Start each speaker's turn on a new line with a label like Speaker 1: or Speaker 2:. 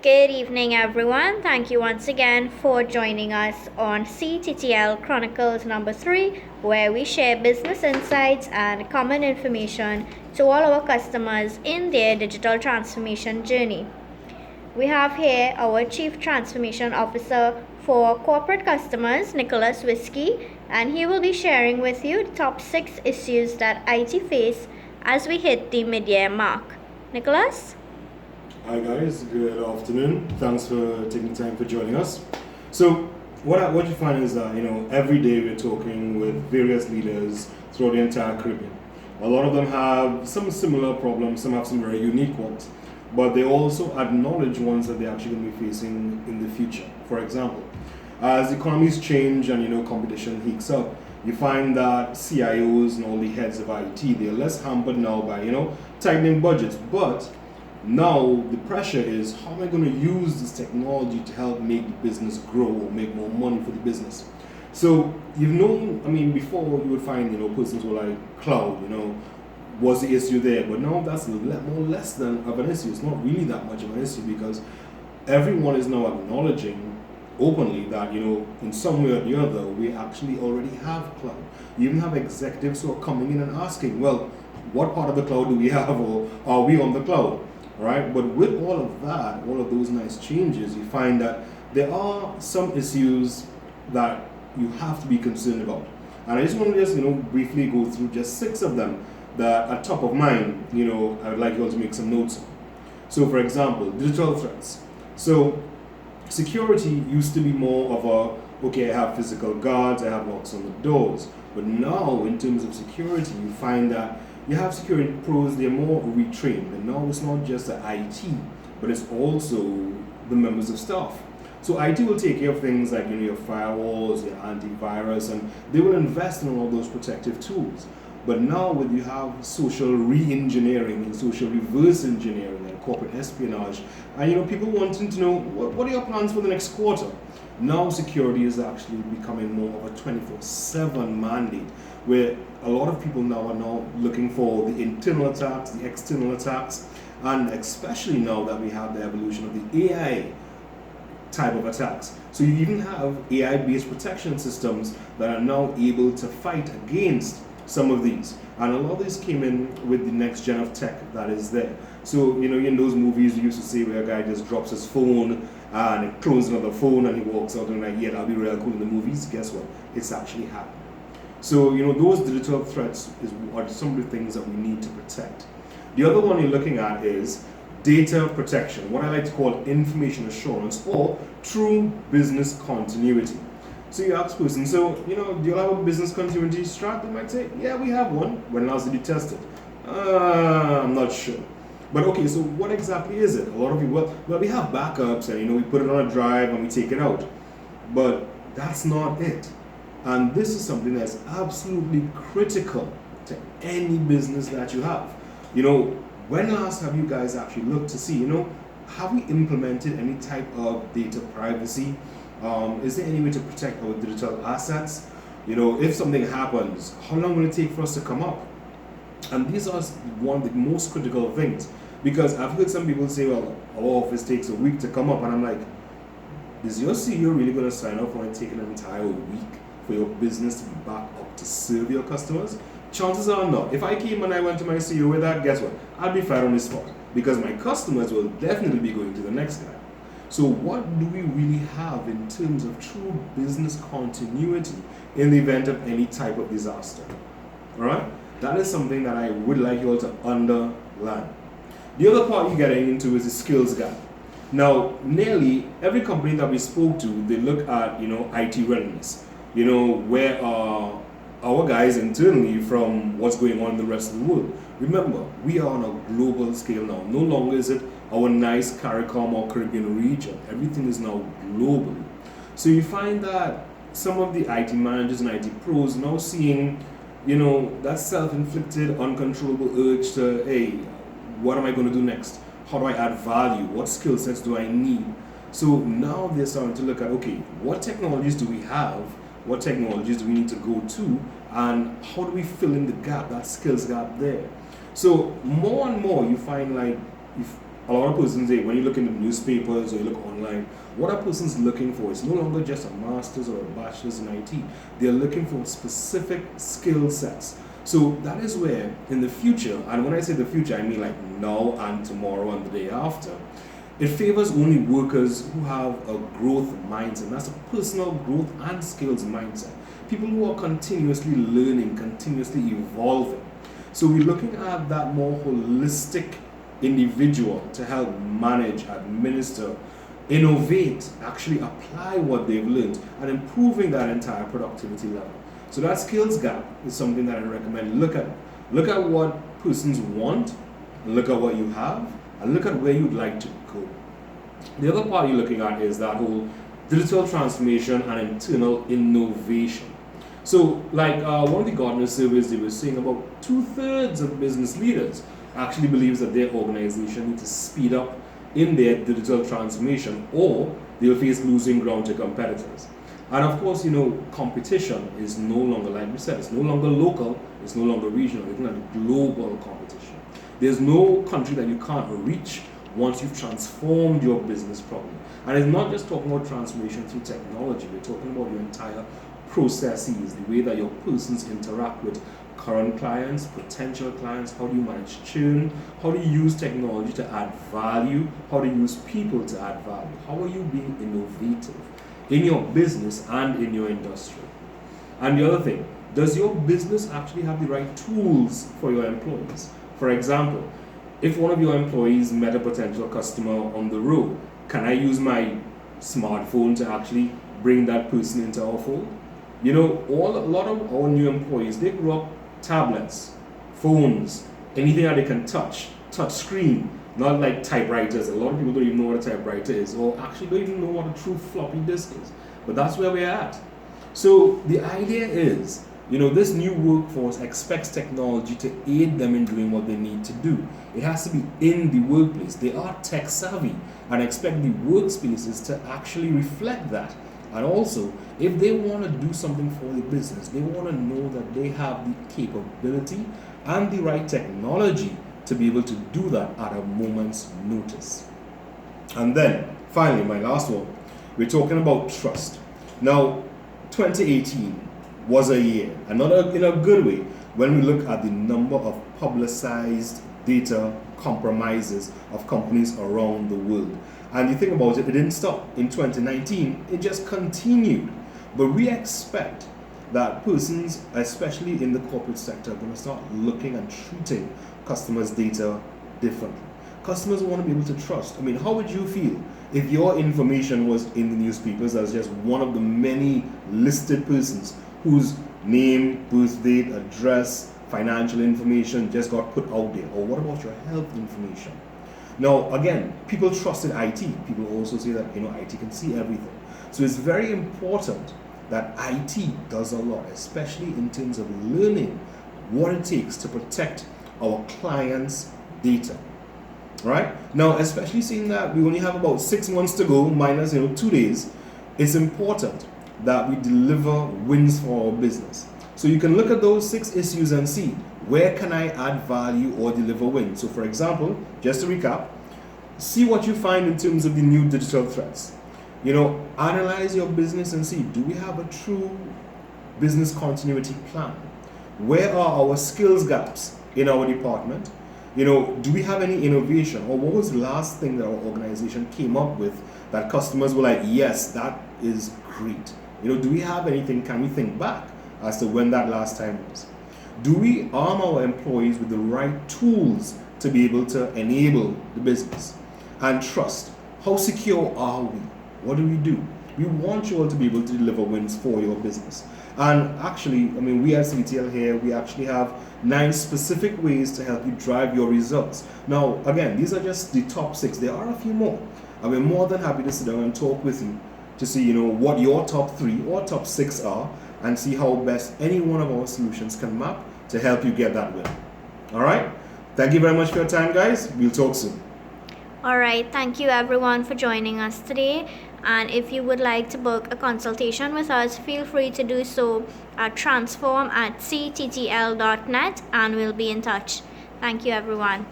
Speaker 1: Good evening, everyone. Thank you once again for joining us on CTTL Chronicles number 3, where we share business insights and common information to all our customers in their digital transformation journey. We have here our Chief Transformation Officer for corporate customers, Nicholas Whiskey, and he will be sharing with you the top 6 issues that IT face as we hit the mid-year mark. Nicholas?
Speaker 2: Hi guys, good afternoon. Thanks for taking time for joining us. So what you find is that every day we're talking with various leaders throughout the entire Caribbean. A lot of them have some similar problems, some have some very unique ones, but they also acknowledge ones that they're actually going to be facing in the future. For example, as economies change and competition heats up, you find that CIOs and all the heads of IT, they're less hampered now by tightening budgets, but now the pressure is, how am I going to use this technology to help make the business grow or make more money for the business? So before you would find persons who are like cloud, was the issue there, but now that's more less than of an issue. It's not really that much of an issue because everyone is now acknowledging openly that in some way or the other we actually already have cloud. You even have executives who are coming in and asking, well, what part of the cloud do we have, or are we on the cloud? Right? But with all of that, all of those nice changes, you find that there are some issues that you have to be concerned about. And I just want to briefly go through just 6 of them that are top of mind. I would like you all to make some notes on. So for example, digital threats. So security used to be more of I have physical guards, I have locks on the doors. But now in terms of security, you find that you have security pros, they're more retrained. And now it's not just the IT, but it's also the members of staff. So IT will take care of things like your firewalls, your antivirus, and they will invest in all those protective tools. But now when you have social re-engineering and social reverse engineering and corporate espionage, and people wanting to know what are your plans for the next quarter? Now security is actually becoming more of a 24/7 mandate, where a lot of people now are looking for the internal attacks, the external attacks, and especially now that we have the evolution of the AI type of attacks. So you even have AI-based protection systems that are now able to fight against some of these. And a lot of these came in with the next gen of tech that is there. So, in those movies we used to see where a guy just drops his phone and it clones another phone and he walks out and like, yeah, that'll be real cool in the movies. Guess what? It's actually happening. So, those digital threats are some of the things that we need to protect. The other one you're looking at is data protection, what I like to call information assurance or true business continuity. So you ask person, so, do you have a business continuity strat? They might say, yeah, we have one. When last did you test it? I'm not sure. But okay, so what exactly is it? A lot of people, well, we have backups and, we put it on a drive and we take it out. But that's not it. And this is something that's absolutely critical to any business that you have. When last have you guys actually looked to see, have we implemented any type of data privacy? Is there any way to protect our digital assets? If something happens, how long will it take for us to come up? And these are one of the most critical things. Because I've heard some people say, well, our office takes a week to come up. And I'm like, is your CEO really going to sign up on it taking an entire week for your business to be back up to serve your customers? Chances are not. If I came and I went to my CEO with that, guess what? I'd be fired on the spot. Because my customers will definitely be going to the next guy. So what do we really have in terms of true business continuity in the event of any type of disaster? All right? That is something that I would like you all to underline. The other part you're getting into is the skills gap. Now, nearly every company that we spoke to, they look at, IT readiness. Where are our guys internally from what's going on in the rest of the world? Remember, we are on a global scale now. No longer is it our nice CARICOM or Caribbean region. Everything is now global. So you find that some of the IT managers and IT pros now seeing, that self-inflicted, uncontrollable urge to, hey, what am I going to do next? How do I add value? What skill sets do I need? So now they're starting to look at, okay, what technologies do we have? What technologies do we need to go to? And how do we fill in the gap, that skills gap there? So more and more you find like, if A lot of persons, when you look in the newspapers or you look online, what a person's looking for is no longer just a master's or a bachelor's in IT. They're looking for specific skill sets. So that is where in the future, and when I say the future, I mean like now and tomorrow and the day after, it favors only workers who have a growth mindset. That's a personal growth and skills mindset. People who are continuously learning, continuously evolving. So we're looking at that more holistic individual to help manage, administer, innovate, actually apply what they've learned and improving that entire productivity level. So that skills gap is something that I recommend. Look at what persons want, look at what you have, and look at where you'd like to go. The other part you're looking at is that whole digital transformation and internal innovation. So, like one of the Gartner surveys, they were saying about 2/3 of business leaders actually believes that their organization needs to speed up in their digital transformation, or they'll face losing ground to competitors. And of course, competition is no longer, like we said, it's no longer local, it's no longer regional, it's not global competition. There's no country that you can't reach once you've transformed your business properly. And it's not just talking about transformation through technology, we're talking about your entire processes, the way that your persons interact with current clients, potential clients, how do you manage churn, how do you use technology to add value, how do you use people to add value, how are you being innovative in your business and in your industry. And the other thing, does your business actually have the right tools for your employees? For example, if one of your employees met a potential customer on the road, can I use my smartphone to actually bring that person into our fold? A lot of our new employees, they grew up tablets, phones, anything that they can touch screen, not like typewriters. A lot of people don't even know what a typewriter is, or actually don't even know what a true floppy disk is. But that's where we're at. So the idea is, this new workforce expects technology to aid them in doing what they need to do. It has to be in the workplace. They are tech savvy and expect the workspaces to actually reflect that. And also, if they want to do something for the business, they want to know that they have the capability and the right technology to be able to do that at a moment's notice. And then, finally, my last one, we're talking about trust. Now, 2018 was a year, and not in a good way, when we look at the number of publicized data compromises of companies around the world. And you think about it, it didn't stop. In 2019, it just continued. But we expect that persons, especially in the corporate sector, are going to start looking and treating customers' data differently. Customers want to be able to trust. How would you feel if your information was in the newspapers as just one of the many listed persons whose name, birth date, address, financial information just got put out there? Or what about your health information? Now, again, people trusted IT. People also say that IT can see everything. So it's very important that IT does a lot, especially in terms of learning what it takes to protect our clients' data. Right? Now, especially seeing that we only have about 6 months to go, minus 2 days, it's important that we deliver wins for our business. So you can look at those 6 issues and see, where can I add value or deliver wins? So for example, just to recap, see what you find in terms of the new digital threats. Analyze your business and see, do we have a true business continuity plan? Where are our skills gaps in our department? Do we have any innovation, or what was the last thing that our organization came up with that customers were like, yes, that is great? Do we have anything? Can we think back as to when that last time was? Do we arm our employees with the right tools to be able to enable the business? And trust. How secure are we? What do we do? We want you all to be able to deliver wins for your business. And actually, we at CTTL here, we actually have 9 specific ways to help you drive your results. Now, again, these are just the top 6. There are a few more. And we're more than happy to sit down and talk with you to see, what your top 3 or top 6 are, and see how best any one of our solutions can map to help you get that win. All right? Thank you very much for your time, guys. We'll talk soon.
Speaker 1: All right, thank you everyone for joining us today. And if you would like to book a consultation with us, feel free to do so at transform@cttl.net, and we'll be in touch. Thank you everyone.